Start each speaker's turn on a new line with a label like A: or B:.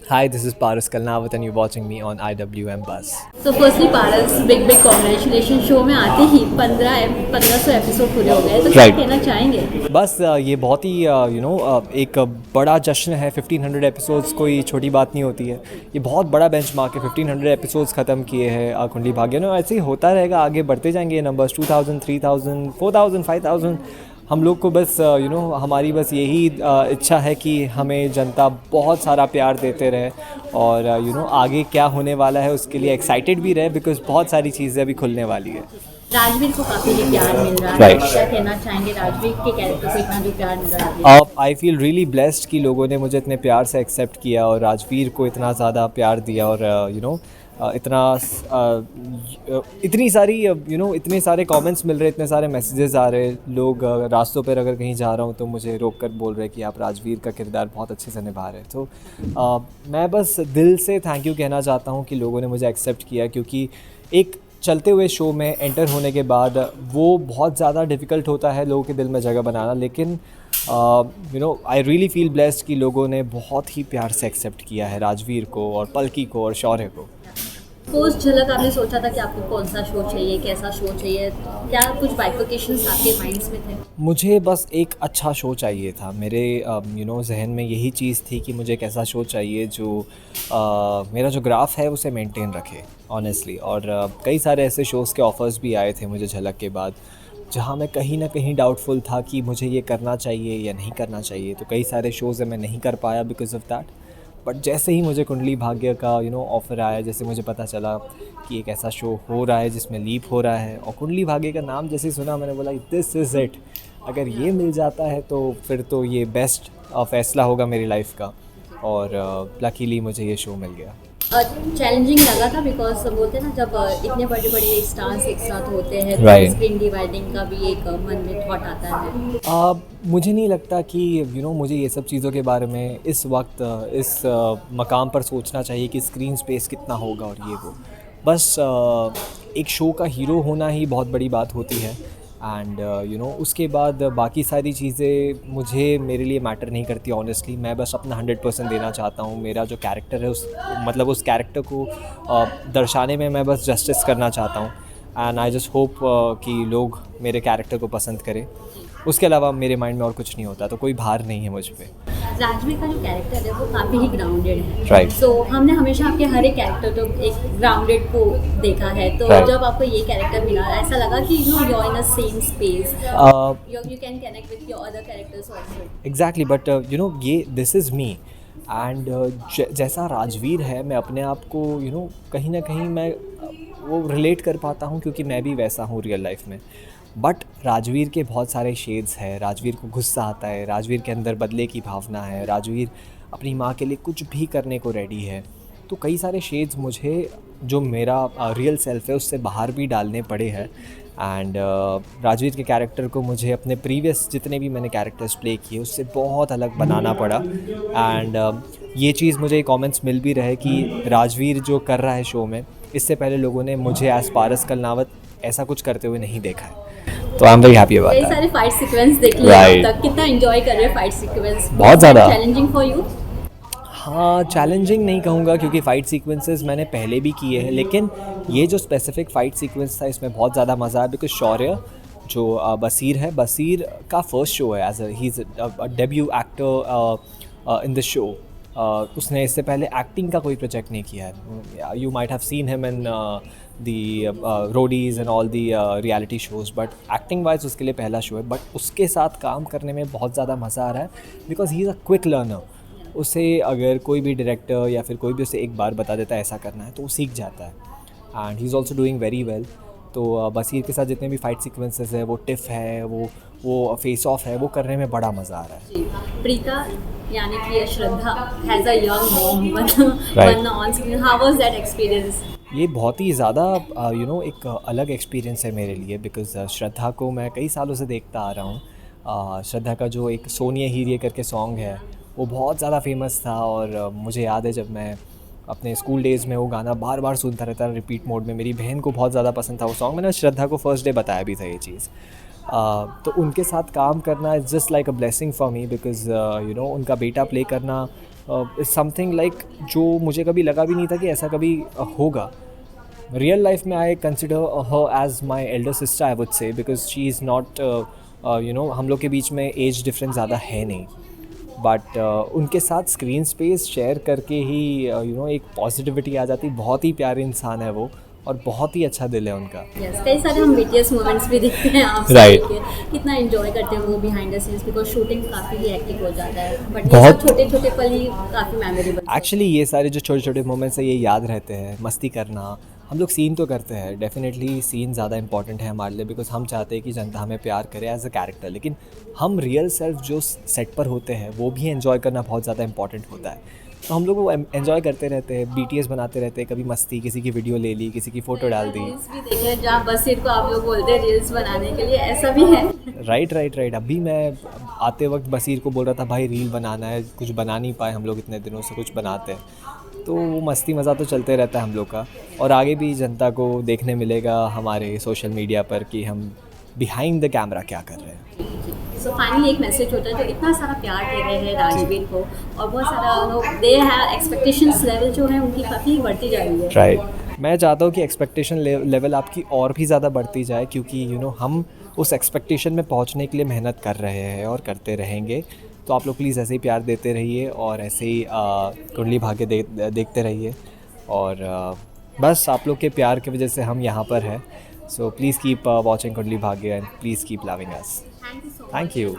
A: Hi, this is Paras Kalnawat and you're watching me on IWM Buzz.
B: So firstly Paras big big congratulation show में आते ही 1500 episode पूरे हो गए तो क्या
A: Right.
B: कहना चाहेंगे।
A: बस ये बहुत ही एक बड़ा जश्न है। 1500 एपिसोड्स कोई छोटी बात नहीं होती है। ये बहुत बड़ा बेंचमार्क है। 1500 एपिसोड्स ख़त्म किए हैं कुंडली भाग्य ने। ऐसे ही होता रहेगा, आगे बढ़ते जाएंगे ये नंबर्स 2000, 3000, 4000, 5000। हम लोग को बस हमारी बस यही इच्छा है कि हमें जनता बहुत सारा प्यार देते रहे और आगे क्या होने वाला है उसके लिए एक्साइटेड भी रहे, बिकॉज बहुत सारी चीज़ें अभी खुलने वाली है।
B: राजवीर को काफी ही प्यार मिल रहा है।
A: Right.
B: क्या कहना चाहेंगे राजवीर के कैरेक्टर को इतना जो प्यार मिल रहा है।
A: आई फील रियली ब्लेस्ड कि लोगों ने मुझे इतने प्यार से एक्सेप्ट किया और राजवीर को इतना ज़्यादा प्यार दिया और इतनी सारी इतने सारे कमेंट्स मिल रहे, इतने सारे मैसेजेस आ रहे। लोग रास्तों पर अगर कहीं जा रहा हूँ तो मुझे रोक कर बोल रहे कि आप राजवीर का किरदार बहुत अच्छे से निभा रहे हैं। तो मैं बस दिल से थैंक यू कहना चाहता हूँ कि लोगों ने मुझे एक्सेप्ट किया, क्योंकि एक चलते हुए शो में एंटर होने के बाद वो बहुत ज़्यादा डिफ़िकल्ट होता है लोगों के दिल में जगह बनाना, लेकिन आई रियली फील ब्लेस्ड कि लोगों ने बहुत ही प्यार से एक्सेप्ट किया है राजवीर को और पलकी को और शौर्य को।
B: पोस्ट झलक आपने सोचा था कि आपको कौन सा शो चाहिए, कैसा शो चाहिए, क्या कुछ बाइफिकेशंस आपके माइंड्स में थे।
A: मुझे बस एक अच्छा शो चाहिए था। मेरे जहन में यही चीज़ थी कि मुझे एक ऐसा शो चाहिए जो मेरा जो ग्राफ है उसे मेंटेन रखे ऑनेस्टली। और कई सारे ऐसे शोज़ के ऑफ़र्स भी आए थे मुझे झलक के बाद, जहाँ मैं कहीं ना कहीं डाउटफुल था कि मुझे ये करना चाहिए या नहीं करना चाहिए। तो कई सारे शोज़ मैं नहीं कर पाया बिकॉज ऑफ दैट। बट जैसे ही मुझे कुंडली भाग्य का ऑफ़र आया, जैसे मुझे पता चला कि एक ऐसा शो हो रहा है जिसमें लीप हो रहा है और कुंडली भाग्य का नाम जैसे ही सुना मैंने बोला दिस इज़ इट। अगर ये मिल जाता है तो फिर तो ये बेस्ट फ़ैसला होगा मेरी लाइफ का। और लकीली मुझे ये शो मिल गया।
B: चैलेंजिंग लगा था बिकॉज बोलते हैं ना जब इतने बड़े बड़े स्टार्स एक साथ होते हैं तो
A: Right.
B: स्क्रीन डिवाइडिंग का भी एक मन में थॉट आता है।
A: मुझे नहीं लगता कि मुझे ये सब चीज़ों के बारे में इस वक्त इस मकाम पर सोचना चाहिए कि स्क्रीन स्पेस कितना होगा और ये वो। बस एक शो का हीरो होना ही बहुत बड़ी बात होती है। एंड उसके बाद बाकी सारी चीज़ें मुझे मेरे लिए मैटर नहीं करती ऑनेस्टली। मैं बस अपना 100% देना चाहता हूँ। मेरा जो कैरेक्टर है उस कैरेक्टर को दर्शाने में मैं बस जस्टिस करना चाहता हूँ। एंड आई जस्ट होप कि लोग मेरे कैरेक्टर को पसंद करें। उसके अलावा मेरे माइंड में और कुछ नहीं होता, तो कोई भार नहीं है मुझ पे।
B: राजवीर का जो कैरेक्टर है वो काफ़ी ही ग्राउंडेड है।
A: Right.
B: सो हमने हमेशा आपके हर एक कैरेक्टर तो एक ग्राउंडेड को देखा है, तो
A: Right.
B: जब आपको ये कैरेक्टर मिला ऐसा लगा कि you know you are in a same space, you can connect with your other characters also.
A: Exactly, but ये दिस इज़ मी। एंड जैसा राजवीर है, मैं अपने आप को कहीं ना कहीं मैं वो रिलेट कर पाता हूँ, क्योंकि मैं भी वैसा हूँ रियल लाइफ में। बट राजवीर के बहुत सारे शेड्स हैं। राजवीर को गुस्सा आता है, राजवीर के अंदर बदले की भावना है, राजवीर अपनी माँ के लिए कुछ भी करने को रेडी है। तो कई सारे शेड्स मुझे जो मेरा रियल सेल्फ है उससे बाहर भी डालने पड़े हैं। एंड राजवीर के कैरेक्टर को मुझे अपने प्रीवियस जितने भी मैंने कैरेक्टर्स प्ले किए उससे बहुत अलग बनाना पड़ा। एंड ये चीज़ मुझे कमेंट्स मिल भी रहे कि राजवीर जो कर रहा है शो में, इससे पहले लोगों ने मुझे एज पारस कलनावत ऐसा कुछ करते हुए नहीं देखा है। तो I am very happy about
B: कई
A: दैट।
B: सारे फाइट सीक्वेंस देख लिए
A: Right.
B: अब तक, कितना एंजॉय कर रहे हैं फाइट सीक्वेंस?
A: बहुत ज़्यादा।
B: Challenging for you?
A: हाँ, चैलेंजिंग नहीं कहूँगा क्योंकि फ़ाइट सीक्वेंसेस मैंने पहले भी किए हैं, लेकिन ये जो स्पेसिफिक फ़ाइट सीक्वेंस था इसमें बहुत ज़्यादा मज़ा आया। बिकॉज शौर्य जो बसीर है, बसीर का फर्स्ट शो है as he is a debut actor in the show. उसने इससे पहले एक्टिंग का कोई प्रोजेक्ट नहीं किया है। You might have seen him in the Roadies and all the reality shows, but acting wise उसके लिए पहला शो है। बट उसके साथ काम करने में बहुत ज़्यादा मज़ा आ रहा है because he is a quick learner. उसे अगर कोई भी डायरेक्टर या फिर कोई भी उसे एक बार बता देता है ऐसा करना है तो वो सीख जाता है। And he is also doing very well. तो बसीर के साथ जितने भी फाइट सीक्वेंसेस है, वो टिफ है, वो फेस ऑफ है, वो करने में बड़ा मज़ा आ रहा है।
B: जी। प्रीता यानी कि Shraddha has a young mom
A: Right.
B: बनना on screen, how was that experience?
A: ये बहुत ही ज़्यादा एक अलग एक्सपीरियंस है मेरे लिए। बिकॉज़ श्रद्धा को मैं कई सालों से देखता आ रहा हूँ। श्रद्धा का जो एक सोनिया हीरे करके सॉन्ग है वो बहुत ज़्यादा फेमस था। और मुझे याद है जब मैं अपने स्कूल डेज़ में वो गाना बार बार सुनता रहता रिपीट मोड में। मेरी बहन को बहुत ज़्यादा पसंद था वो सॉन्ग। मैंने श्रद्धा को फर्स्ट डे बताया भी था ये चीज़। तो उनके साथ काम करना is just like a blessing for me because उनका बेटा प्ले करना इज़ समथिंग लाइक जो मुझे कभी लगा भी नहीं था कि ऐसा कभी होगा. रियल लाइफ में I consider her as my elder sister, I would say, because she is not हम लोग के बीच में एज डिफरेंस ज़्यादा है नहीं. बट उनके साथ स्क्रीन स्पेस शेयर करके ही एक पॉजिटिविटी आ जाती. बहुत ही प्यारे इंसान है वो, और बहुत ही अच्छा दिल है उनका.
B: यस, कई सारे हम बीटीएस मोमेंट्स भी देखते हैं आपसे.
A: Right.
B: के कितना एंजॉय करते हैं वो behind the scenes, because shooting काफ़ी ही हेक्टिक हो जाता है, बट ये
A: बहुत.
B: सब छोटे छोटे पल ही काफ़ी मेमोरेबल.
A: एक्चुअली ये सारे जो छोटे छोटे मोमेंट्स हैं ये याद रहते हैं. मस्ती करना, हम लोग सीन तो करते हैं, डेफिनेटली सीन ज़्यादा इंपॉर्टेंट है हमारे लिए, बिकॉज हम चाहते हैं कि जनता हमें प्यार करे एज अ कैरेक्टर. लेकिन हम रियल सेल्फ जो सेट पर होते हैं वो भी एंजॉय करना बहुत ज़्यादा इंपॉर्टेंट होता है. तो हम लोग वो एंजॉय करते रहते हैं, बीटीएस बनाते रहते हैं. कभी मस्ती, किसी की वीडियो ले ली, किसी की फ़ोटो डाल दी.
B: रील्स भी देखे हैं जहाँ बसीर को आप लोग बोलते हैं रील्स बनाने के लिए, ऐसा भी है.
A: राइट. अभी मैं आते वक्त बसीर को बोल रहा था भाई रील बनाना है, कुछ बना नहीं पाए हम लोग इतने दिनों से, कुछ बनाते हैं. तो वो मस्ती मज़ा तो चलते रहता है हम लोग का. और आगे भी जनता को देखने मिलेगा हमारे सोशल मीडिया पर कि हम बिहाइंड द कैमरा क्या कर रहे हैं.
B: सो फाइनली एक मैसेज होता है, जो इतना सारा प्यार दे रहे हैं राजवीर को, और बहुत सारा लोग दे हैं, एक्सपेक्टेशंस लेवल जो है उनकी काफ़ी बढ़ती जा रही है.
A: राइट. मैं चाहता हूँ कि एक्सपेक्टेशन लेवल आपकी और भी ज़्यादा बढ़ती जाए, क्योंकि हम उस एक्सपेक्टेशन में पहुँचने के लिए मेहनत कर रहे हैं और करते रहेंगे. तो आप लोग प्लीज़ ऐसे ही प्यार देते रहिए और ऐसे ही कुंडली भाग्य देखते रहिए. और बस आप लोग के प्यार की वजह से हम यहाँ पर हैं. So please keep watching Kundali Bhagya and please keep loving us.
B: Thank you so much.
A: Thank you.